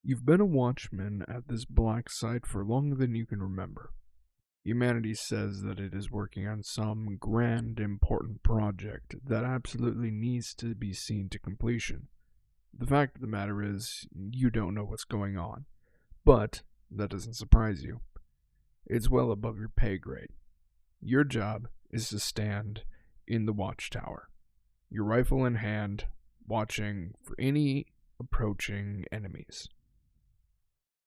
You've been a watchman at this black site for longer than you can remember. Humanity says that it is working on some grand, important project that absolutely needs to be seen to completion. The fact of the matter is, you don't know what's going on. But that doesn't surprise you. It's well above your pay grade. Your job is to stand in the watchtower, your rifle in hand, watching for any approaching enemies.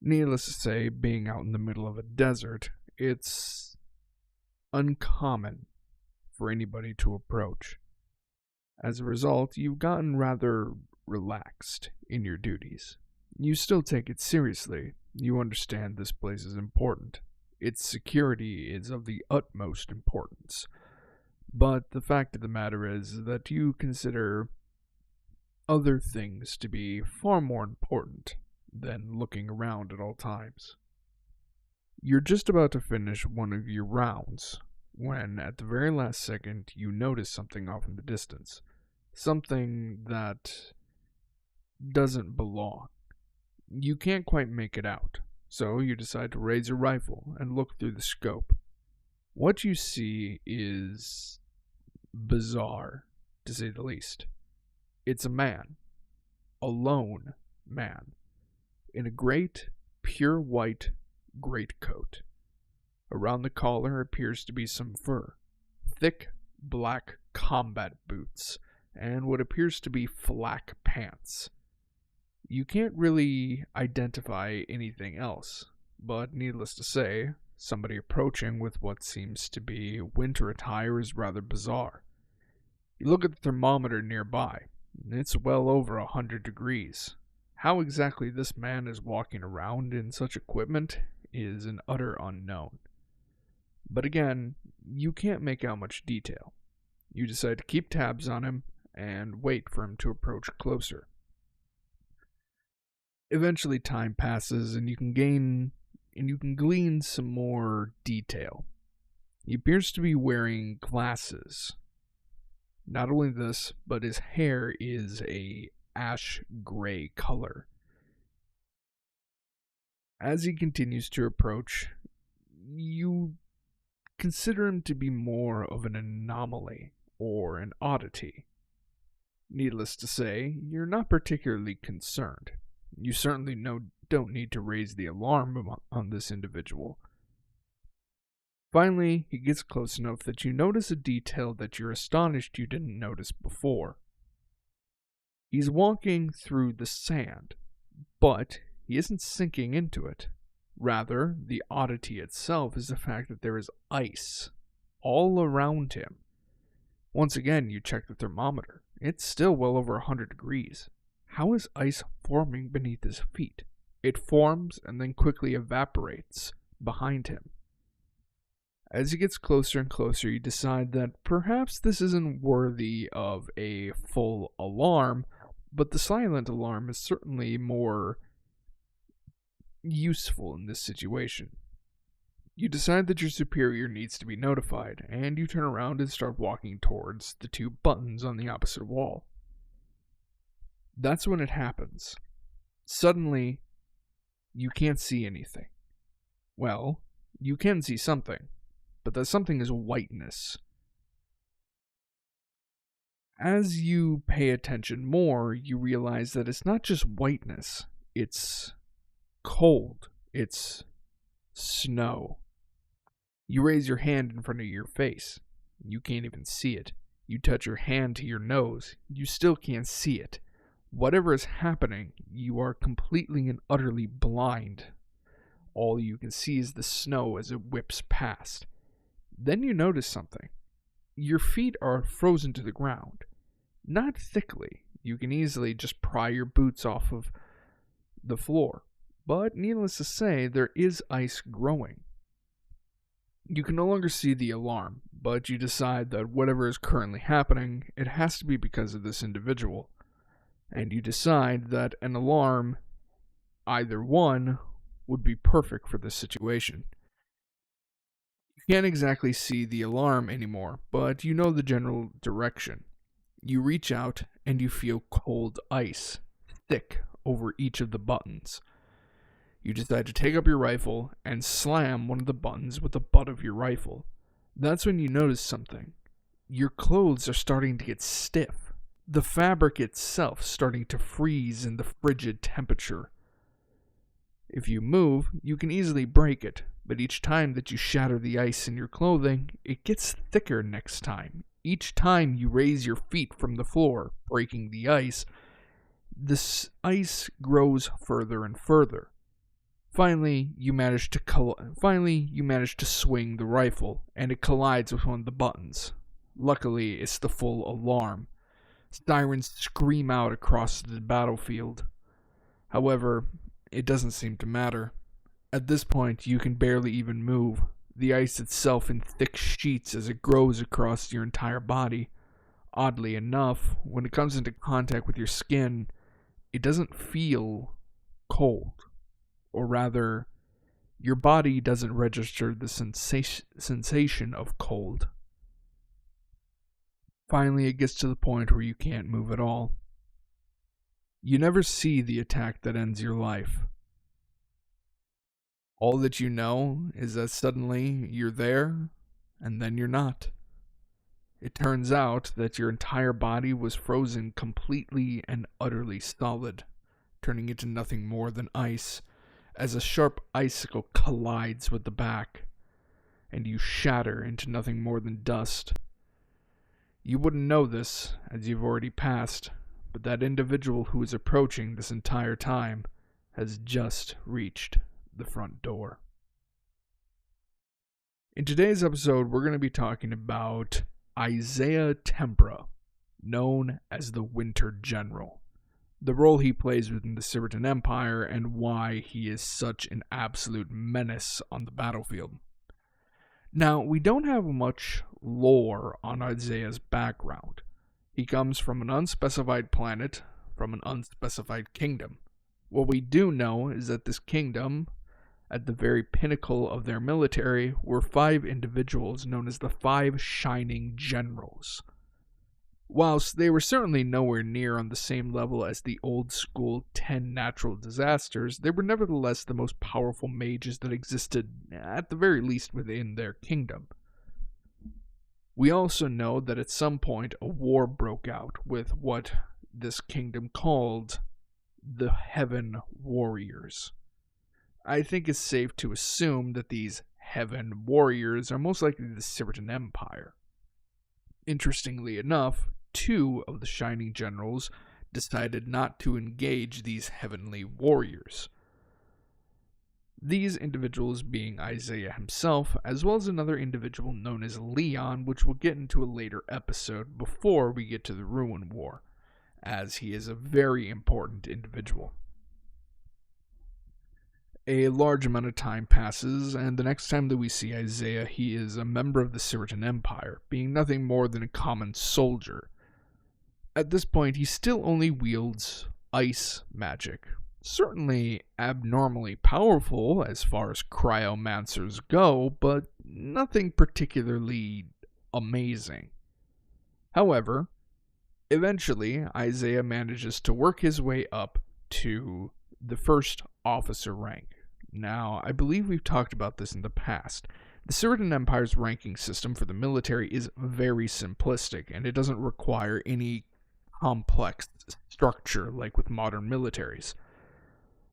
Needless to say, being out in the middle of a desert, it's uncommon for anybody to approach. As a result, you've gotten rather relaxed in your duties. You still take it seriously. You understand this place is important. Its security is of the utmost importance. But the fact of the matter is that you consider other things to be far more important than looking around at all times. You're just about to finish one of your rounds when, at the very last second, you notice something off in the distance. Something that doesn't belong. You can't quite make it out, so you decide to raise your rifle and look through the scope. What you see is bizarre, to say the least. It's a man. A lone man. In a great, pure white greatcoat. Around the collar appears to be some fur. Thick, black combat boots, and what appears to be flak pants. You can't really identify anything else, but needless to say, somebody approaching with what seems to be winter attire is rather bizarre. You look at the thermometer nearby. It's well over 100 degrees. How exactly this man is walking around in such equipment is an utter unknown. But again, you can't make out much detail. You decide to keep tabs on him and wait for him to approach closer. Eventually time passes and you can glean some more detail. He appears to be wearing glasses. Not only this, but his hair is a ash gray color. As he continues to approach, you consider him to be more of an anomaly or an oddity. Needless to say, you're not particularly concerned. You certainly don't need to raise the alarm on this individual. Finally, he gets close enough that you notice a detail that you're astonished you didn't notice before. He's walking through the sand, but he isn't sinking into it. Rather, the oddity itself is the fact that there is ice all around him. Once again, you check the thermometer. It's still well over 100 degrees. How is ice forming beneath his feet? It forms and then quickly evaporates behind him. As he gets closer and closer, you decide that perhaps this isn't worthy of a full alarm, but the silent alarm is certainly more useful in this situation. You decide that your superior needs to be notified, and you turn around and start walking towards the two buttons on the opposite wall. That's when it happens. Suddenly, you can't see anything. Well, you can see something, but that something is whiteness. As you pay attention more, you realize that it's not just whiteness, it's cold, it's snow. You raise your hand in front of your face. You can't even see it. You touch your hand to your nose. You still can't see it. Whatever is happening, you are completely and utterly blind. All you can see is the snow as it whips past. Then you notice something. Your feet are frozen to the ground. Not thickly. You can easily just pry your boots off of the floor. But needless to say, there is ice growing. You can no longer see the alarm, but you decide that whatever is currently happening, it has to be because of this individual. And you decide that an alarm, either one, would be perfect for this situation. You can't exactly see the alarm anymore, but you know the general direction. You reach out and you feel cold ice, thick over each of the buttons. You decide to take up your rifle and slam one of the buttons with the butt of your rifle. That's when you notice something. Your clothes are starting to get stiff. The fabric itself starting to freeze in the frigid temperature. If you move, you can easily break it, but each time that you shatter the ice in your clothing, it gets thicker next time. Each time you raise your feet from the floor, breaking the ice, this ice grows further and further. Finally, you manage to swing the rifle, and it collides with one of the buttons. Luckily, it's the full alarm. Sirens scream out across the battlefield. However, it doesn't seem to matter. At this point, you can barely even move, the ice itself in thick sheets as it grows across your entire body. Oddly enough, when it comes into contact with your skin, it doesn't feel cold. Or rather, your body doesn't register the sensation of cold. Finally, it gets to the point where you can't move at all. You never see the attack that ends your life. All that you know is that suddenly you're there, and then you're not. It turns out that your entire body was frozen completely and utterly solid, turning into nothing more than ice, as a sharp icicle collides with the back, and you shatter into nothing more than dust. You wouldn't know this, as you've already passed, but that individual who is approaching this entire time has just reached the front door. In today's episode, we're going to be talking about Izaiah Tempra, known as the Winter General, the role he plays within the Sirtan Empire, and why he is such an absolute menace on the battlefield. Now, we don't have much lore on Izaiah's background. He comes from an unspecified planet, from an unspecified kingdom. What we do know is that this kingdom, at the very pinnacle of their military, were 5 individuals known as the 5 Shining Generals. Whilst they were certainly nowhere near on the same level as the old-school 10 natural disasters, they were nevertheless the most powerful mages that existed, at the very least within their kingdom. We also know that at some point a war broke out with what this kingdom called the Heaven Warriors. I think it's safe to assume that these Heaven Warriors are most likely the Sirtan Empire. Interestingly enough, 2 of the Shining Generals decided not to engage these Heavenly Warriors. These individuals being Izaiah himself, as well as another individual known as Leon, which we'll get into a later episode before we get to the Ruin War, as he is a very important individual. A large amount of time passes, and the next time that we see Izaiah, he is a member of the Sirtan Empire, being nothing more than a common soldier. At this point, he still only wields ice magic. Certainly abnormally powerful as far as cryomancers go, but nothing particularly amazing. However, eventually, Izaiah manages to work his way up to the first officer rank. Now, I believe we've talked about this in the past. The Sirtan Empire's ranking system for the military is very simplistic, and it doesn't require any complex structure like with modern militaries.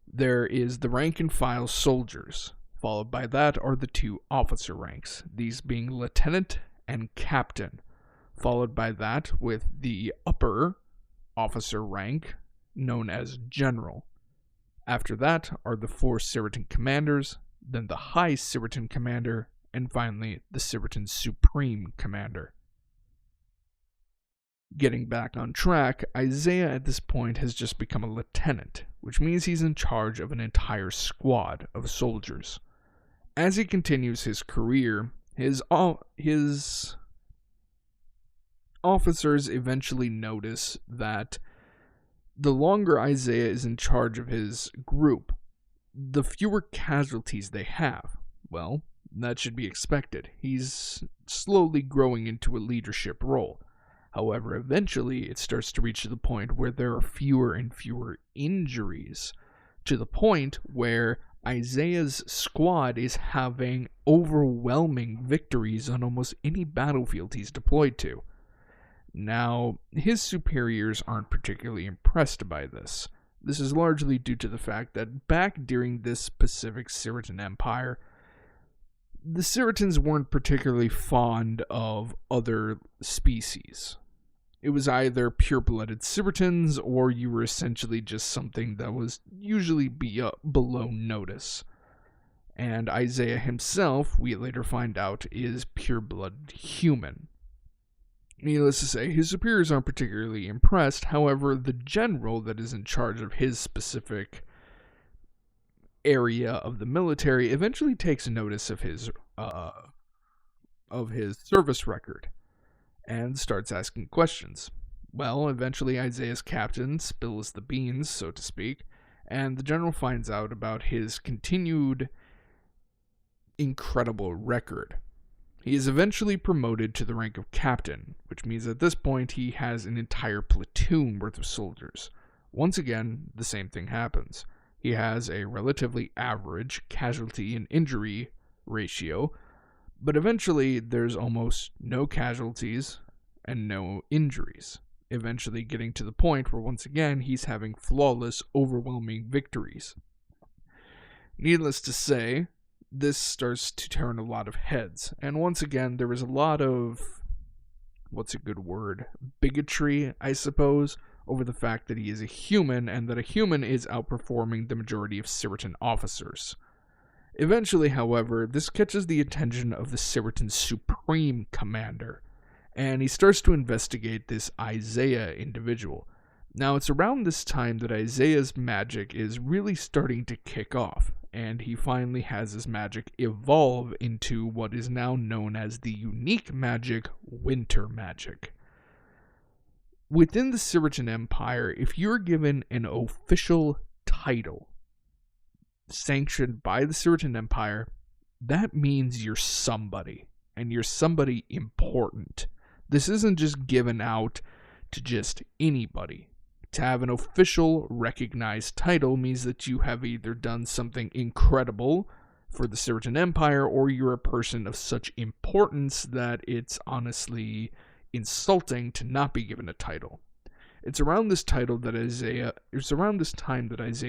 There is the rank and file soldiers. Followed by that are the 2 officer ranks, these being lieutenant and captain. Followed by that with the upper officer rank, known as general. After that are the 4 Sirtan commanders, then the High Sirtan Commander, and finally the Sirtan Supreme Commander. Getting back on track, Izaiah at this point has just become a lieutenant, which means he's in charge of an entire squad of soldiers. As he continues his career, his officers eventually notice that the longer Izaiah is in charge of his group, the fewer casualties they have. Well, that should be expected. He's slowly growing into a leadership role. However, eventually it starts to reach the point where there are fewer and fewer injuries, to the point where Izaiah's squad is having overwhelming victories on almost any battlefield he's deployed to. Now, his superiors aren't particularly impressed by this. This is largely due to the fact that back during this Pacific Siritan Empire, the Siritans weren't particularly fond of other species. It was either pure-blooded Siritans, or you were essentially just something that was usually below notice. And Izaiah himself, we later find out, is pure-blooded human. Needless to say, his superiors aren't particularly impressed. However, the general that is in charge of his specific area of the military eventually takes notice of his service record and starts asking questions. Well, eventually Izaiah's captain spills the beans, so to speak, and the general finds out about his continued incredible record. He is eventually promoted to the rank of captain, which means at this point he has an entire platoon worth of soldiers. Once again, the same thing happens. He has a relatively average casualty and injury ratio, but eventually there's almost no casualties and no injuries, eventually getting to the point where once again he's having flawless, overwhelming victories. Needless to say, this starts to turn a lot of heads, and once again there was a lot of, bigotry, I suppose, over the fact that he is a human and that a human is outperforming the majority of Siritan officers. Eventually, however, this catches the attention of the Siritan Supreme Commander, and he starts to investigate this Izaiah individual. Now, it's around this time that Izaiah's magic is really starting to kick off, and he finally has his magic evolve into what is now known as the unique magic, Winter Magic. Within the Siritan Empire, if you're given an official title sanctioned by the Siritan Empire, that means you're somebody, and you're somebody important. This isn't just given out to just anybody. To have an official, recognized title means that you have either done something incredible for the Siritan Empire, or you're a person of such importance that it's honestly insulting to not be given a title. It's around this time that Izaiah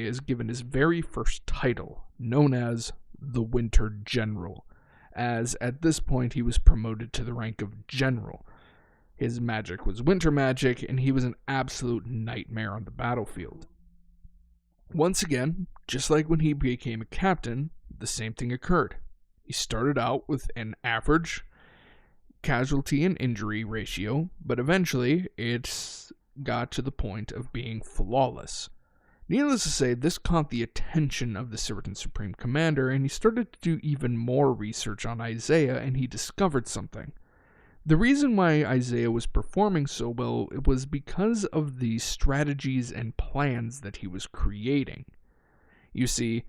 is given his very first title, known as the Winter General, as at this point he was promoted to the rank of General. His magic was winter magic, and he was an absolute nightmare on the battlefield. Once again, just like when he became a captain, the same thing occurred. He started out with an average casualty and injury ratio, but eventually it got to the point of being flawless. Needless to say, this caught the attention of the Siritan Supreme Commander, and he started to do even more research on Izaiah, and he discovered something. The reason why Izaiah was performing so well was because of the strategies and plans that he was creating. You see,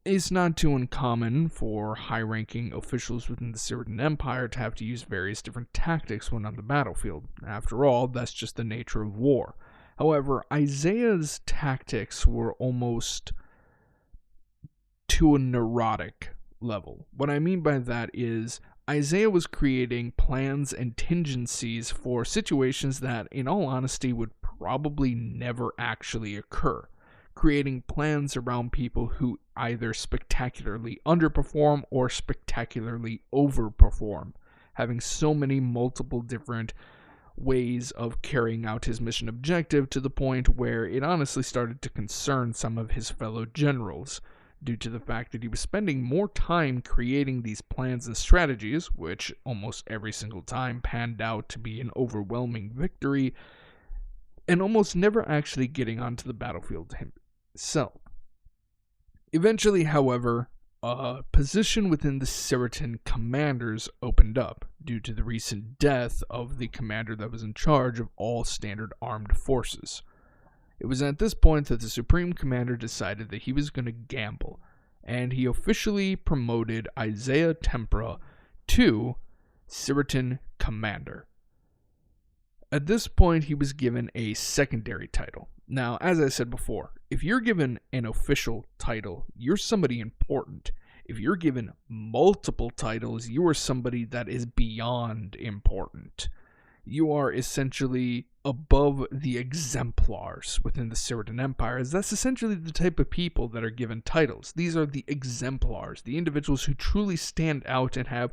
it's not too uncommon for high-ranking officials within the Siritan Empire to have to use various different tactics when on the battlefield. After all, that's just the nature of war. However, Izaiah's tactics were almost to a neurotic level. What I mean by that is, Izaiah was creating plans and contingencies for situations that, in all honesty, would probably never actually occur. Creating plans around people who either spectacularly underperform or spectacularly overperform. Having so many multiple different ways of carrying out his mission objective to the point where it honestly started to concern some of his fellow generals, due to the fact that he was spending more time creating these plans and strategies, which almost every single time panned out to be an overwhelming victory, and almost never actually getting onto the battlefield himself. Eventually, however, a position within the Siritan commanders opened up due to the recent death of the commander that was in charge of all standard armed forces. It was at this point that the Supreme Commander decided that he was going to gamble, and he officially promoted Izaiah Tempra to Siritan Commander. At this point, he was given a secondary title, Now, as I said before, if you're given an official title, you're somebody important. If you're given multiple titles, you are somebody that is beyond important. You are essentially above the exemplars within the Siritan Empire, as that's essentially the type of people that are given titles. These are the exemplars, the individuals who truly stand out and have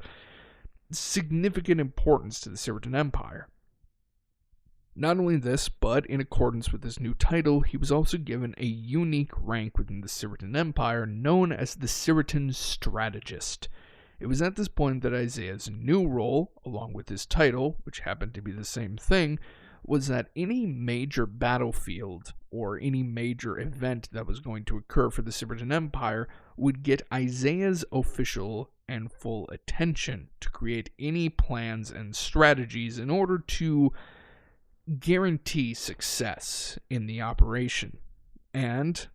significant importance to the Siritan Empire. Not only this, but in accordance with his new title, he was also given a unique rank within the Siritan Empire known as the Siritan Strategist. It was at this point that Izaiah's new role, along with his title, which happened to be the same thing, was that any major battlefield or any major event that was going to occur for the Siritan Empire would get Izaiah's official and full attention to create any plans and strategies in order to guarantee success in the operation. And,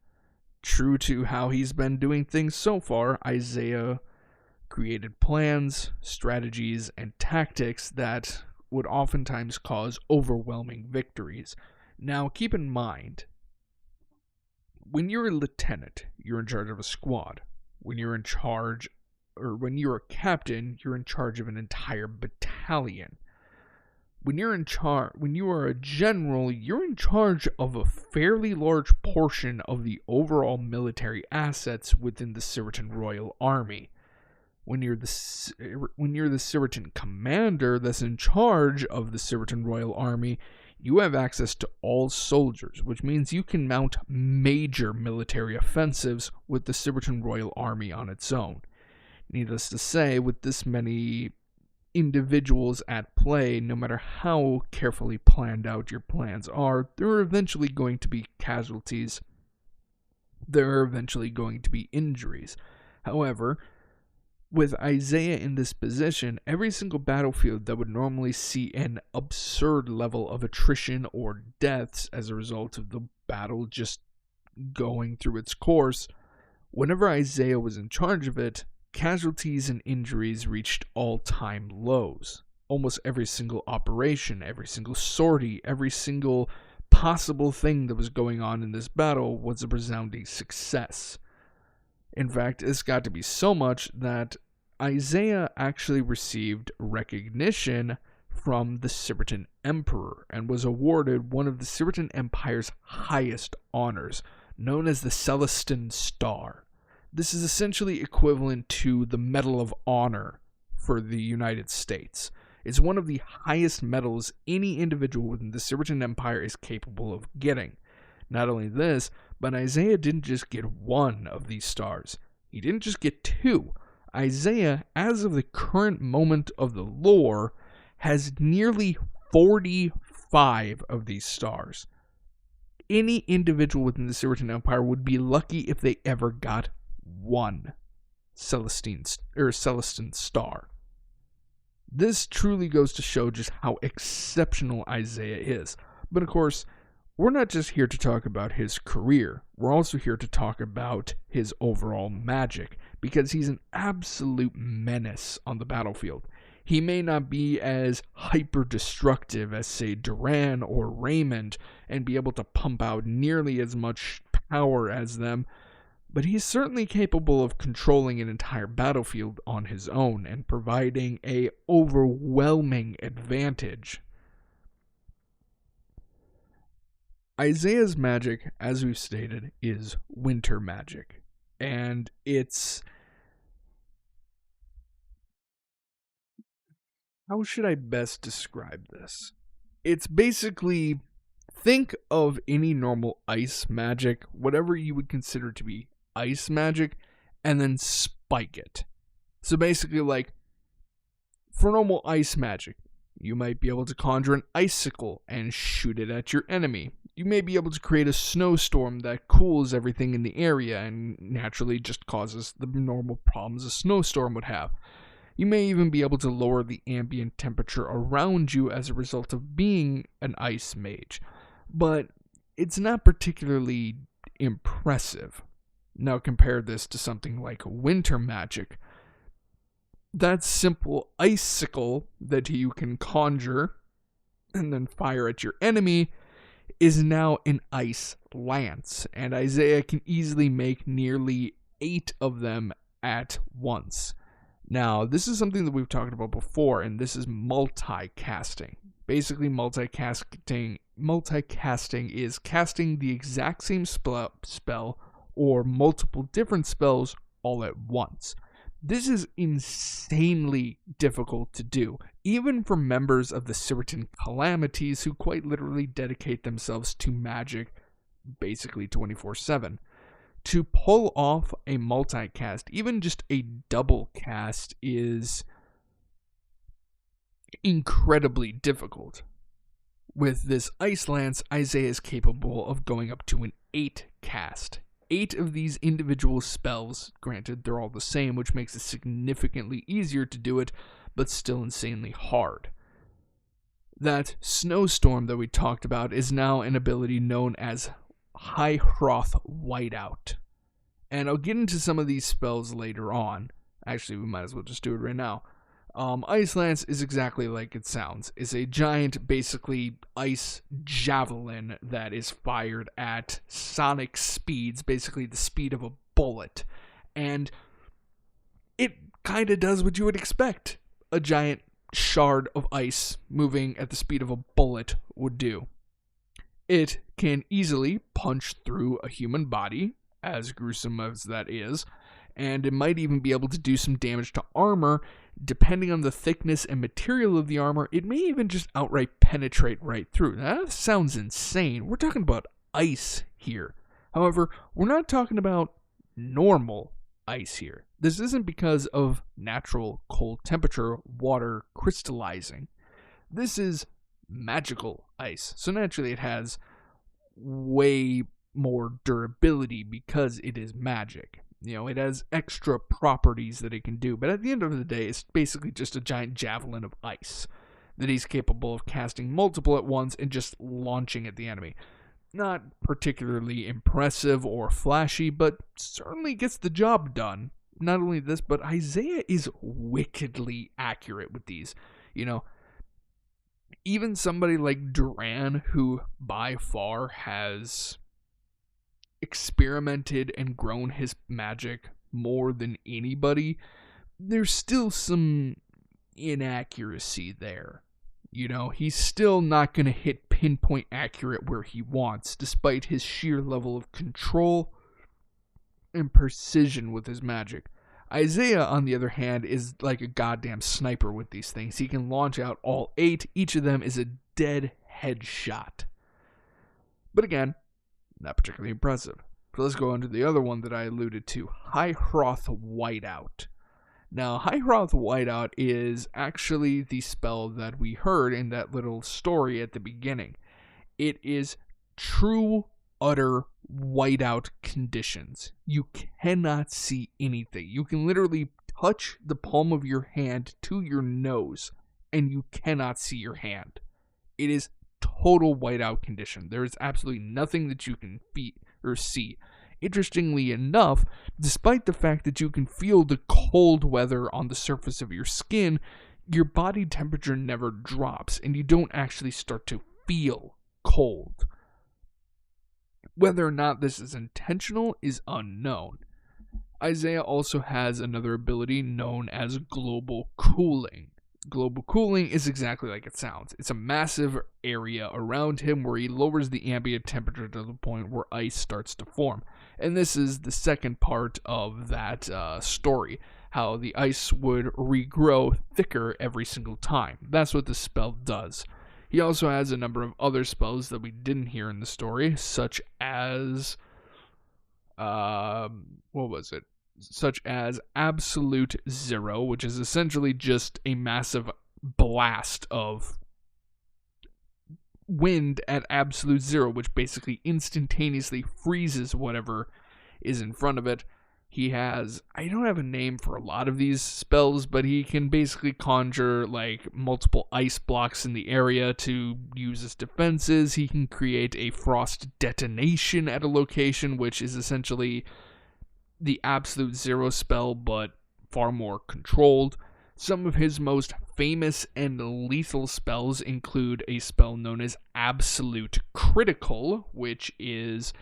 true to how he's been doing things so far, Izaiah created plans, strategies, and tactics that would oftentimes cause overwhelming victories. Now, keep in mind, when you're a lieutenant, you're in charge of a squad. When you're a captain, you're in charge of an entire battalion. When you are a general, you're in charge of a fairly large portion of the overall military assets within the Siritan Royal Army. When you're the Siritan commander that's in charge of the Siritan Royal Army, you have access to all soldiers, which means you can mount major military offensives with the Siritan Royal Army on its own. Needless to say, with this many individuals at play, no matter how carefully planned out your plans are, there are eventually going to be casualties. There are eventually going to be injuries. However, with Izaiah in this position, every single battlefield that would normally see an absurd level of attrition or deaths as a result of the battle just going through its course, whenever Izaiah was in charge of it, casualties and injuries reached all-time lows. Almost every single operation, every single sortie, every single possible thing that was going on in this battle was a resounding success. In fact, it's got to be so much that Izaiah actually received recognition from the Siritan Emperor and was awarded one of the Siritan Empire's highest honors, known as the Celestine Star. This is essentially equivalent to the Medal of Honor for the United States. It's one of the highest medals any individual within the Siritan Empire is capable of getting. Not only this, but Izaiah didn't just get one of these stars. He didn't just get two. Izaiah, as of the current moment of the lore, has nearly 45 of these stars. Any individual within the Siritan Empire would be lucky if they ever got one Celestine Star. This truly goes to show just how exceptional Izaiah is. But of course, we're not just here to talk about his career. We're also here to talk about his overall magic, because he's an absolute menace on the battlefield. He may not be as hyper-destructive as, say, Duran or Raymond, and be able to pump out nearly as much power as them, but he's certainly capable of controlling an entire battlefield on his own and providing an overwhelming advantage. Izaiah's magic, as we've stated, is winter magic. And it's... how should I best describe this? It's basically... think of any normal ice magic, whatever you would consider to be ice magic, and then spike it. So basically, like, for normal ice magic, you might be able to conjure an icicle and shoot it at your enemy. You may be able to create a snowstorm that cools everything in the area and naturally just causes the normal problems a snowstorm would have. You may even be able to lower the ambient temperature around you as a result of being an ice mage. But it's not particularly impressive. Now compare this to something like winter magic. That simple icicle that you can conjure and then fire at your enemy is now an ice lance, and Izaiah can easily make nearly 8 of them at once. Now, this is something that we've talked about before, and this is multicasting. Basically, multicasting is casting the exact same spell or multiple different spells all at once. This is insanely difficult to do, even for members of the Siritan Calamities who quite literally dedicate themselves to magic basically 24/7. To pull off a multicast, even just a double cast, is incredibly difficult. With this Ice Lance, Izaiah is capable of going up to an 8 cast. 8 of these individual spells, granted they're all the same, which makes it significantly easier to do it, but still insanely hard. That snowstorm that we talked about is now an ability known as High Froth Whiteout. And I'll get into some of these spells later on. Actually, we might as well just do it right now. Ice Lance is exactly like it sounds. It's a giant, basically, ice javelin that is fired at sonic speeds, basically the speed of a bullet. And it kind of does what you would expect a giant shard of ice moving at the speed of a bullet would do. It can easily punch through a human body, as gruesome as that is, and it might even be able to do some damage to armor. Depending on the thickness and material of the armor, it may even just outright penetrate right through. Now, that sounds insane. We're talking about ice here. However, we're not talking about normal ice here. This isn't because of natural cold temperature water crystallizing. This is magical ice. So naturally it has way more durability because it is magic. It has extra properties that it can do, but at the end of the day, it's basically just a giant javelin of ice that he's capable of casting multiple at once and just launching at the enemy. Not particularly impressive or flashy, but certainly gets the job done. Not only this, but Izaiah is wickedly accurate with these. Even somebody like Duran, who by far has experimented and grown his magic more than anybody, there's still some inaccuracy there. He's still not going to hit pinpoint accurate where he wants, despite his sheer level of control and precision with his magic. Izaiah, on the other hand, is like a goddamn sniper with these things. He can launch out all 8. Each of them is a dead headshot. But again, not particularly impressive. So let's go on to the other one that I alluded to, High Froth Whiteout. Now, High Froth Whiteout is actually the spell that we heard in that little story at the beginning. It is true, utter whiteout conditions. You cannot see anything. You can literally touch the palm of your hand to your nose, and you cannot see your hand. It is total whiteout condition. There is absolutely nothing that you can see. Interestingly enough, despite the fact that you can feel the cold weather on the surface of your skin, your body temperature never drops, and you don't actually start to feel cold. Whether or not this is intentional is unknown. Izaiah also has another ability known as global cooling. Global cooling is exactly like it sounds. It's a massive area around him where he lowers the ambient temperature to the point where ice starts to form. And this is the second part of that story, how the ice would regrow thicker every single time. That's what this spell does. He also has a number of other spells that we didn't hear in the story, such as such as Absolute Zero, which is essentially just a massive blast of wind at absolute zero, which basically instantaneously freezes whatever is in front of it. He has, I don't have a name for a lot of these spells, but he can basically conjure like multiple ice blocks in the area to use as defenses. He can create a frost detonation at a location, which is essentially the absolute zero spell, but far more controlled. Some of his most famous and lethal spells include a spell known as Absolute Critical, which is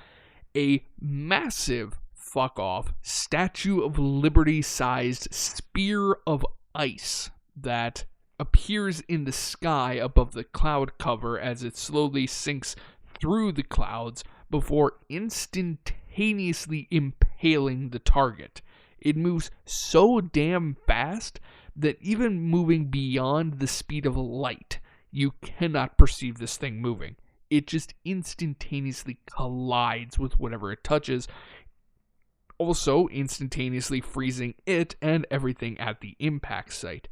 a massive fuck-off Statue of Liberty-sized spear of ice that appears in the sky above the cloud cover as it slowly sinks through the clouds before instantaneously impaling the target. It moves so damn fast that even moving beyond the speed of light, you cannot perceive this thing moving. It just instantaneously collides with whatever it touches, also instantaneously freezing it and everything at the impact site.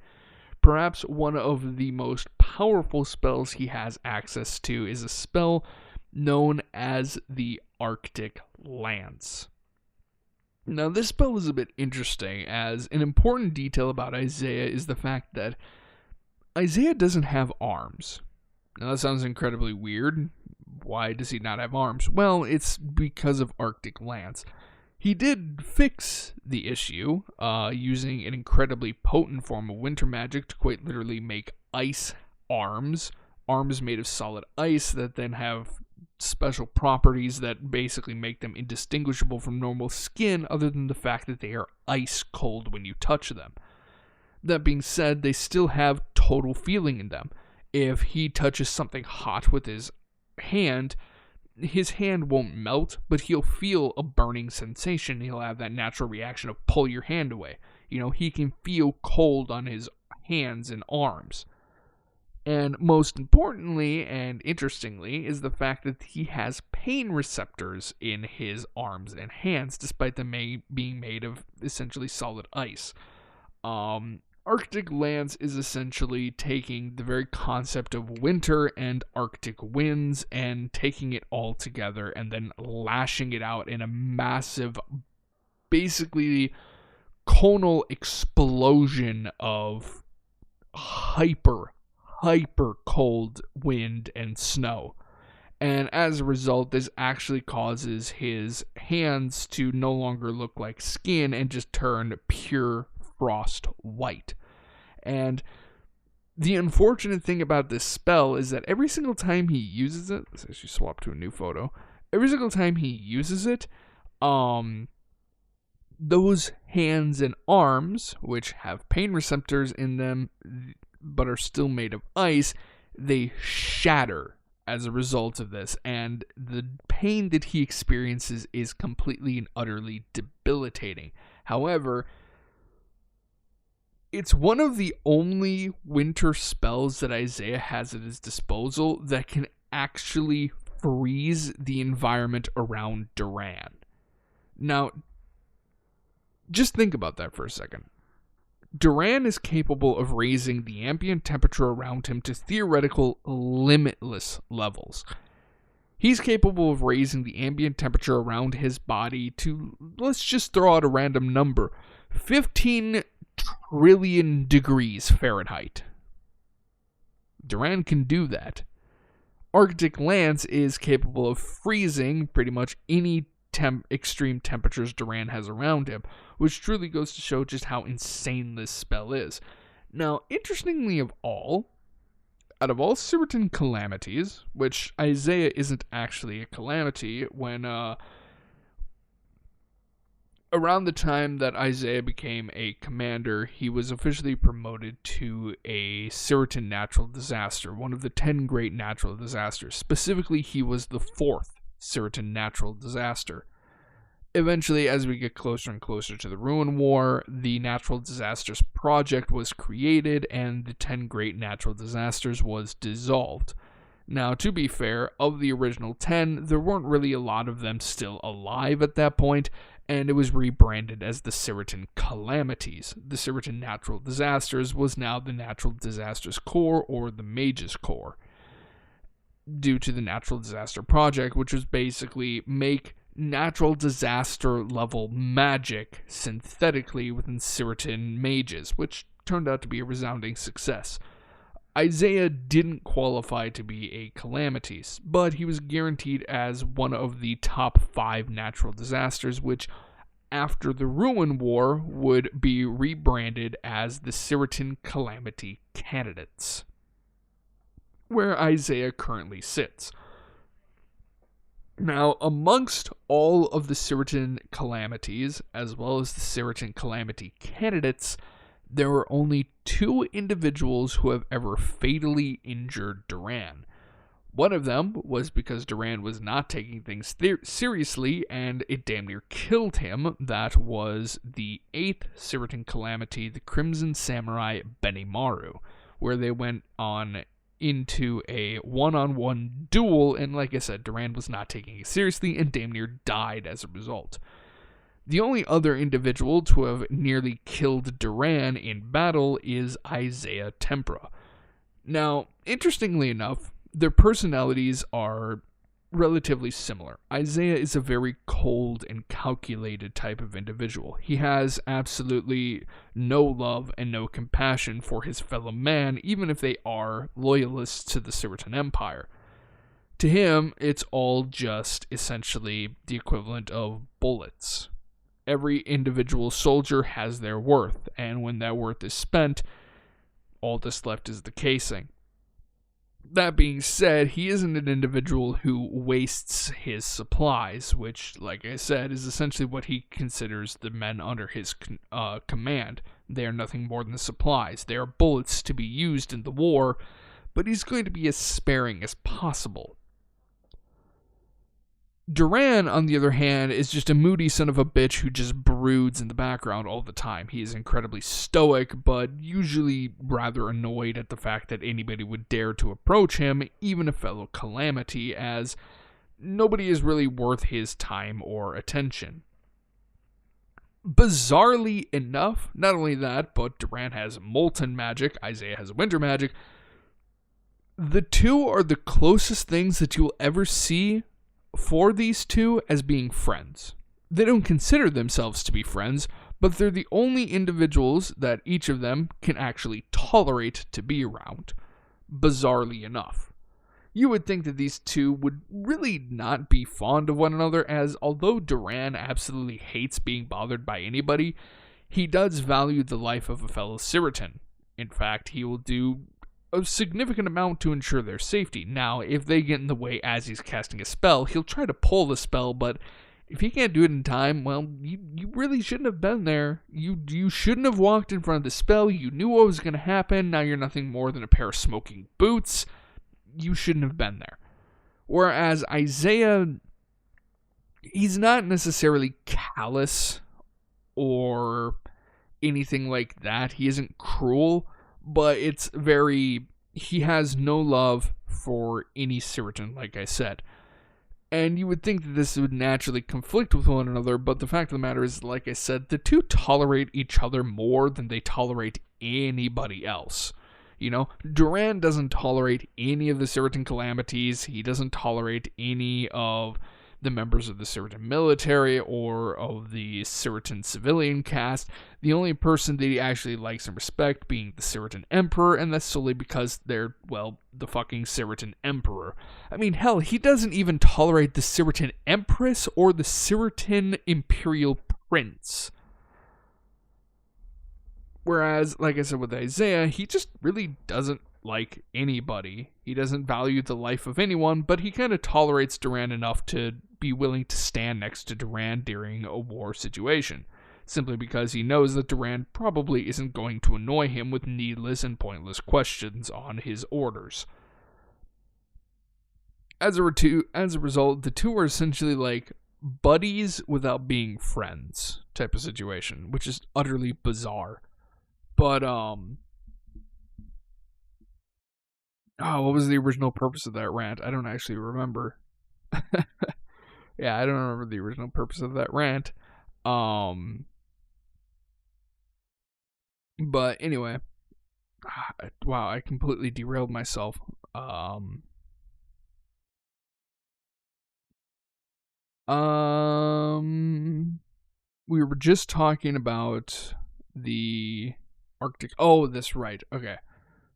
Perhaps one of the most powerful spells he has access to is a spell known as the Arctic Lance. Now, this spell is a bit interesting, as an important detail about Izaiah is the fact that Izaiah doesn't have arms. Now, that sounds incredibly weird. Why does he not have arms? Well, it's because of Arctic Lance. He did fix the issue, using an incredibly potent form of winter magic to quite literally make ice arms made of solid ice that then have special properties that basically make them indistinguishable from normal skin, other than the fact that they are ice cold when you touch them. That being said, they still have total feeling in them. If he touches something hot with his hand won't melt, but he'll feel a burning sensation. He'll have that natural reaction of pull your hand away. He can feel cold on his hands and arms. And most importantly and interestingly is the fact that he has pain receptors in his arms and hands, despite them being made of essentially solid ice. Arctic Lance is essentially taking the very concept of winter and Arctic winds and taking it all together and then lashing it out in a massive, basically conal explosion of hyper cold wind and snow. And as a result, this actually causes his hands to no longer look like skin and just turn pure frost white. And the unfortunate thing about this spell is that every single time he uses it, let's actually swap to a new photo. Every single time he uses it, those hands and arms, which have pain receptors in them but are still made of ice, they shatter as a result of this, and the pain that he experiences is completely and utterly debilitating. However, it's one of the only winter spells that Izaiah has at his disposal that can actually freeze the environment around Duran. Now, just think about that for a second. Duran is capable of raising the ambient temperature around him to theoretical limitless levels. He's capable of raising the ambient temperature around his body to, let's just throw out a random number, 15 trillion degrees Fahrenheit. Duran can do that. Arctic Lance is capable of freezing pretty much any extreme temperatures Duran has around him, which truly goes to show just how insane this spell is. Now, interestingly out of all certain calamities, which Izaiah isn't actually a calamity, when around the time that Izaiah became a commander, he was officially promoted to a certain natural disaster, one of the 10 great natural disasters. Specifically, he was the 4th certain natural disaster. Eventually, as we get closer and closer to the Ruin War, the Natural Disasters Project was created and the 10 Great Natural Disasters was dissolved. Now, to be fair, of the original 10, there weren't really a lot of them still alive at that point, and it was rebranded as the Siritan Calamities. The Siritan Natural Disasters was now the Natural Disasters Corps, or the Mages Corps, due to the Natural Disaster Project, which was basically make natural disaster level magic synthetically within Siritan mages, which turned out to be a resounding success. Izaiah didn't qualify to be a Calamities, but he was guaranteed as one of the top 5 natural disasters, which after the Ruin War would be rebranded as the Siritan Calamity Candidates, where Izaiah currently sits. Now, amongst all of the Siritan Calamities, as well as the Siritan Calamity Candidates, there are only 2 individuals who have ever fatally injured Duran. One of them was because Duran was not taking things seriously, and it damn near killed him. That was the 8th Siritan Calamity, the Crimson Samurai Benimaru, where they went on into a one-on-one duel, and like I said, Duran was not taking it seriously and damn near died as a result. The only other individual to have nearly killed Duran in battle is Izaiah Tempra. Now, interestingly enough, their personalities are relatively similar. Izaiah is a very cold and calculated type of individual. He has absolutely no love and no compassion for his fellow man, even if they are loyalists to the Siritan Empire. To him, it's all just essentially the equivalent of bullets. Every individual soldier has their worth, and when that worth is spent, all that's left is the casing. That being said, he isn't an individual who wastes his supplies, which, like I said, is essentially what he considers the men under his command. They are nothing more than supplies. They are bullets to be used in the war, but he's going to be as sparing as possible. Duran, on the other hand, is just a moody son of a bitch who just broods in the background all the time. He is incredibly stoic, but usually rather annoyed at the fact that anybody would dare to approach him, even a fellow Calamity, as nobody is really worth his time or attention. Bizarrely enough, not only that, but Duran has molten magic, Izaiah has winter magic. The two are the closest things that you'll ever see for these two as being friends. They don't consider themselves to be friends, but they're the only individuals that each of them can actually tolerate to be around, bizarrely enough. You would think that these two would really not be fond of one another, as although Duran absolutely hates being bothered by anybody, he does value the life of a fellow Siritan. In fact, he will do a significant amount to ensure their safety. Now, if they get in the way as he's casting a spell, he'll try to pull the spell, but if he can't do it in time, well, you really shouldn't have been there. You shouldn't have walked in front of the spell. You knew what was going to happen. Now you're nothing more than a pair of smoking boots. You shouldn't have been there. Whereas Izaiah, he's not necessarily callous or anything like that. He isn't cruel, but it's he has no love for any Siritan, like I said. And you would think that this would naturally conflict with one another, but the fact of the matter is, like I said, the two tolerate each other more than they tolerate anybody else. You know, Duran doesn't tolerate any of the Siritan calamities. He doesn't tolerate any of the members of the Siritan military or of the Siritan civilian caste. The only person that he actually likes and respects being the Siritan Emperor, and that's solely because they're, well, the fucking Siritan Emperor. I mean, hell, he doesn't even tolerate the Siritan Empress or the Siritan Imperial Prince. Whereas, like I said with Izaiah, he just really doesn't like anybody. He doesn't value the life of anyone, but he kind of tolerates Duran enough to be willing to stand next to Duran during a war situation, simply because he knows that Duran probably isn't going to annoy him with needless and pointless questions on his orders. As a result, the two are essentially like buddies without being friends type of situation, which is utterly bizarre. But, what was the original purpose of that rant? I don't actually remember. Yeah, I don't remember the original purpose of that rant. But anyway. Wow, I completely derailed myself. We were just talking about the Arctic. Oh, that's right. Okay.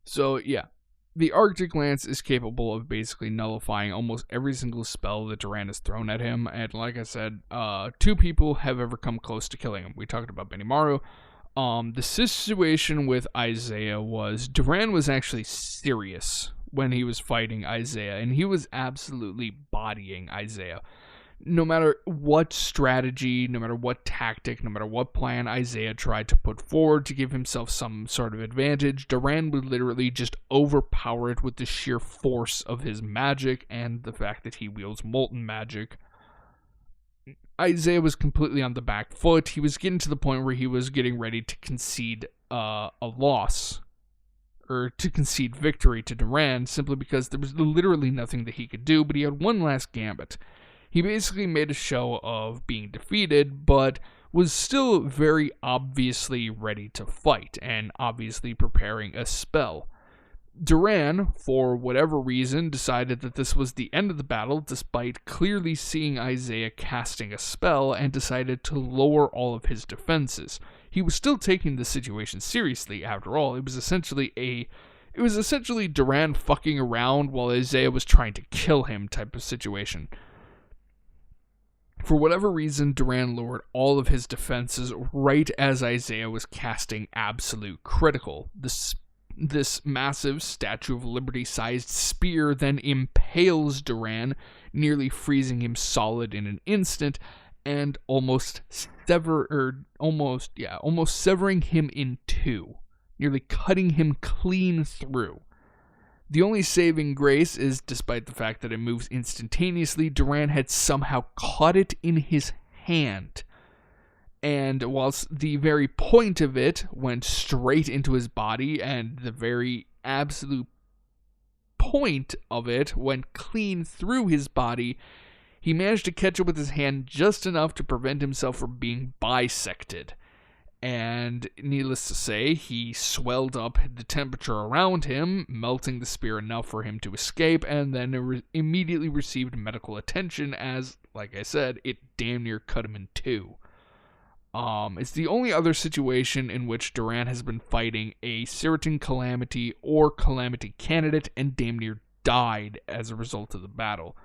So, yeah. The Arctic Lance is capable of basically nullifying almost every single spell that Duran has thrown at him, and like I said, 2 people have ever come close to killing him. We talked about Benimaru. The situation with Izaiah was Duran was actually serious when he was fighting Izaiah, and he was absolutely bodying Izaiah. No matter what strategy, no matter what tactic, no matter what plan Izaiah tried to put forward to give himself some sort of advantage, Duran would literally just overpower it with the sheer force of his magic and the fact that he wields molten magic. Izaiah was completely on the back foot. He was getting to the point where he was getting ready to concede a loss, or to concede victory to Duran, simply because there was literally nothing that he could do, but he had one last gambit. He basically made a show of being defeated, but was still very obviously ready to fight, and obviously preparing a spell. Duran, for whatever reason, decided that this was the end of the battle, despite clearly seeing Izaiah casting a spell, and decided to lower all of his defenses. He was still taking the situation seriously, after all. It was essentially Duran fucking around while Izaiah was trying to kill him type of situation. For whatever reason, Duran lowered all of his defenses right as Izaiah was casting Absolute Critical. This massive Statue of Liberty-sized spear then impales Duran, nearly freezing him solid in an instant, and almost severing him in 2, nearly cutting him clean through. The only saving grace is, despite the fact that it moves instantaneously, Duran had somehow caught it in his hand. And whilst the very point of it went straight into his body, and the very absolute point of it went clean through his body, he managed to catch it with his hand just enough to prevent himself from being bisected. And needless to say, he swelled up the temperature around him, melting the spear enough for him to escape, and then immediately received medical attention as, like I said, it damn near cut him in 2. It's the only other situation in which Duran has been fighting a certain calamity or calamity candidate and damn near died as a result of the battle.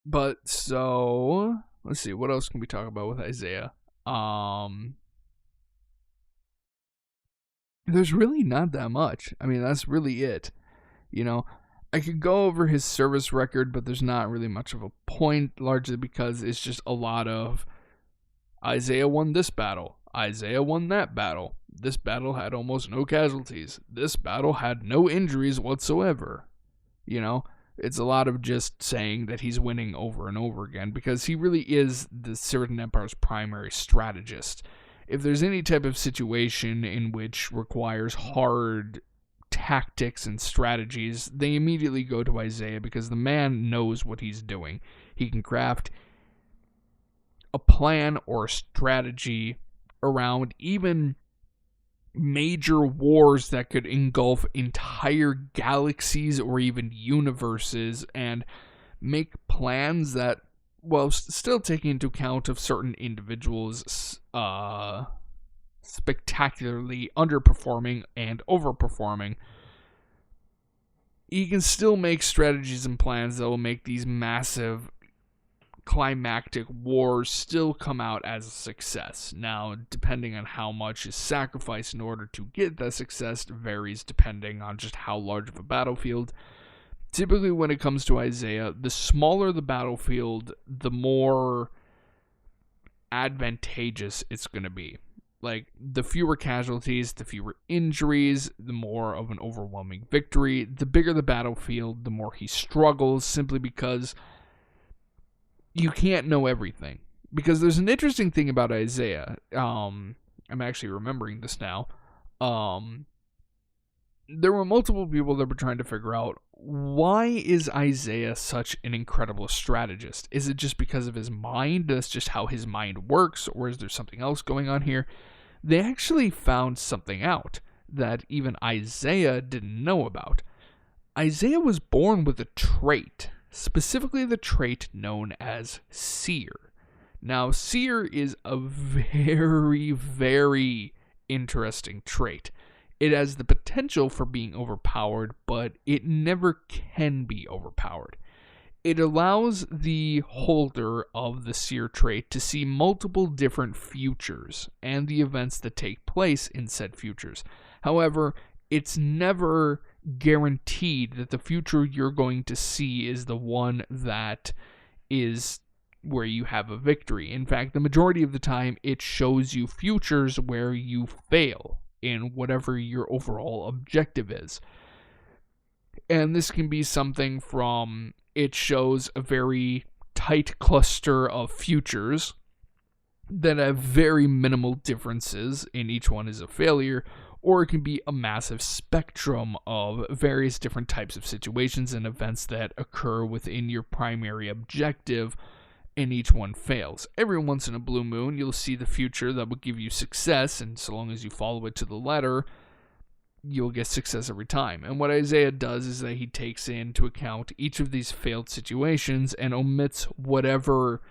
But so, let's see, what else can we talk about with Izaiah? There's really not that much. I mean, that's really it. You know, I could go over his service record, but there's not really much of a point, largely because it's just a lot of Izaiah won this battle, Izaiah won that battle, this battle had almost no casualties, this battle had no injuries whatsoever. You know, it's a lot of just saying that he's winning over and over again, because he really is the Certain Empire's primary strategist. If there's any type of situation in which requires hard tactics and strategies, they immediately go to Izaiah, because the man knows what he's doing. He can craft a plan or a strategy around even major wars that could engulf entire galaxies or even universes, and make plans that, while still taking into account of certain individuals spectacularly underperforming and overperforming, he can still make strategies and plans that will make these massive climactic wars still come out as a success. Now, depending on how much is sacrificed in order to get that success varies depending on just how large of a battlefield. Typically, when it comes to Izaiah, the smaller the battlefield, the more advantageous it's going to be. Like, the fewer casualties, the fewer injuries, the more of an overwhelming victory. The bigger the battlefield, the more he struggles, simply because you can't know everything. Because there's an interesting thing about Izaiah. I'm actually remembering this now. There were multiple people that were trying to figure out, why is Izaiah such an incredible strategist? Is it just because of his mind? That's just how his mind works? Or is there something else going on here? They actually found something out that even Izaiah didn't know about. Izaiah was born with a trait, specifically the trait known as Seer. Now, Seer is a very, very interesting trait. It has the potential for being overpowered, but it never can be overpowered. It allows the holder of the seer trait to see multiple different futures and the events that take place in said futures. However, it's never guaranteed that the future you're going to see is the one that is where you have a victory. In fact, the majority of the time, it shows you futures where you fail in whatever your overall objective is. And this can be something from, it shows a very tight cluster of futures that have very minimal differences, and each one is a failure, or it can be a massive spectrum of various different types of situations and events that occur within your primary objective, and each one fails. Every once in a blue moon, you'll see the future that will give you success, and so long as you follow it to the letter, you'll get success every time. And what Izaiah does is that he takes into account each of these failed situations and omits whatever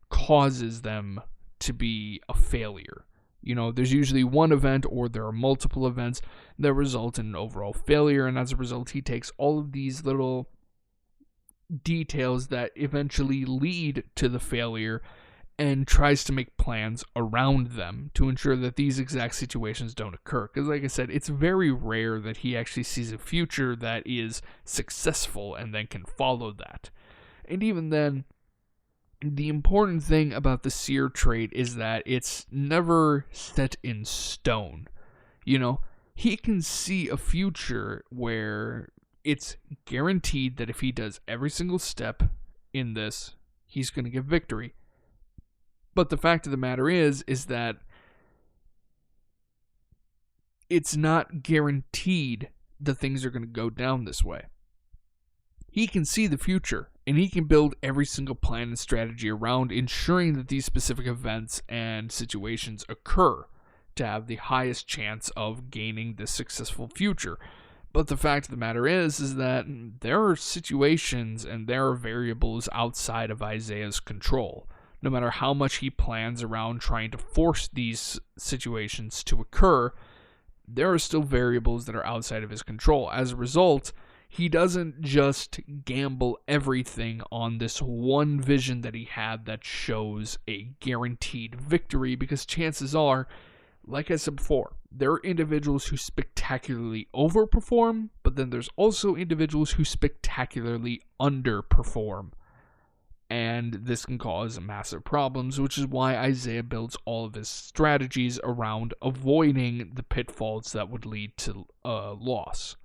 causes them to be a failure. There's usually one event or there are multiple events that result in an overall failure, and as a result, he takes all of these little details that eventually lead to the failure and tries to make plans around them to ensure that these exact situations don't occur. Because like I said, it's very rare that he actually sees a future that is successful and then can follow that. And even then, the important thing about the seer trait is that it's never set in stone. He can see a future where it's guaranteed that if he does every single step in this, he's going to get victory. But the fact of the matter is that it's not guaranteed that things are going to go down this way. He can see the future, and he can build every single plan and strategy around ensuring that these specific events and situations occur to have the highest chance of gaining this successful future. But the fact of the matter is that there are situations and there are variables outside of Izaiah's control. No matter how much he plans around trying to force these situations to occur, there are still variables that are outside of his control. As a result, he doesn't just gamble everything on this one vision that he had that shows a guaranteed victory, because chances are, like I said before, there are individuals who spectacularly overperform, but then there's also individuals who spectacularly underperform. And this can cause massive problems, which is why Izaiah builds all of his strategies around avoiding the pitfalls that would lead to loss.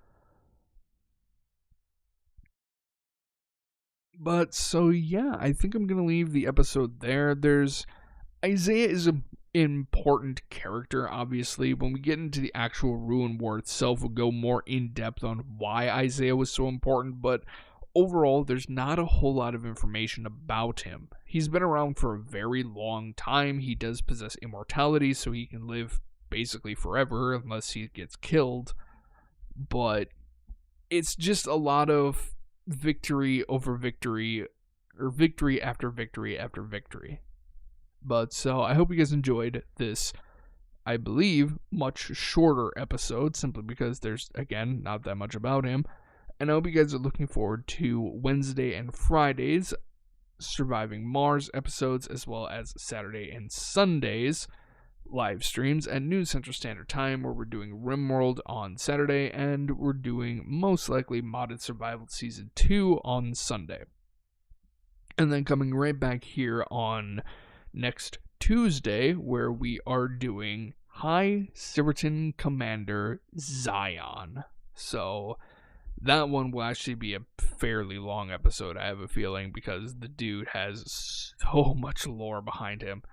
But so yeah, I think I'm going to leave the episode there. Izaiah is an important character, obviously. When we get into the actual Ruin War itself, we'll go more in depth on why Izaiah was so important, but overall, there's not a whole lot of information about him. He's been around for a very long time. He does possess immortality, so he can live basically forever unless he gets killed. But it's just a lot of victory over victory, or victory after victory after victory. But so I hope you guys enjoyed this, I believe, much shorter episode, simply because there's, again, not that much about him. And I hope you guys are looking forward to Wednesday and Friday's Surviving Mars episodes, as well as Saturday and Sunday's live streams at noon Central Standard Time, where we're doing RimWorld on Saturday, and we're doing most likely Modded Survival Season 2 on Sunday. And then coming right back here on next Tuesday, where we are doing High Silverton Commander Zion. So that one will actually be a fairly long episode, I have a feeling, because the dude has so much lore behind him.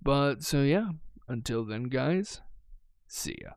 But, so yeah, until then, guys, see ya.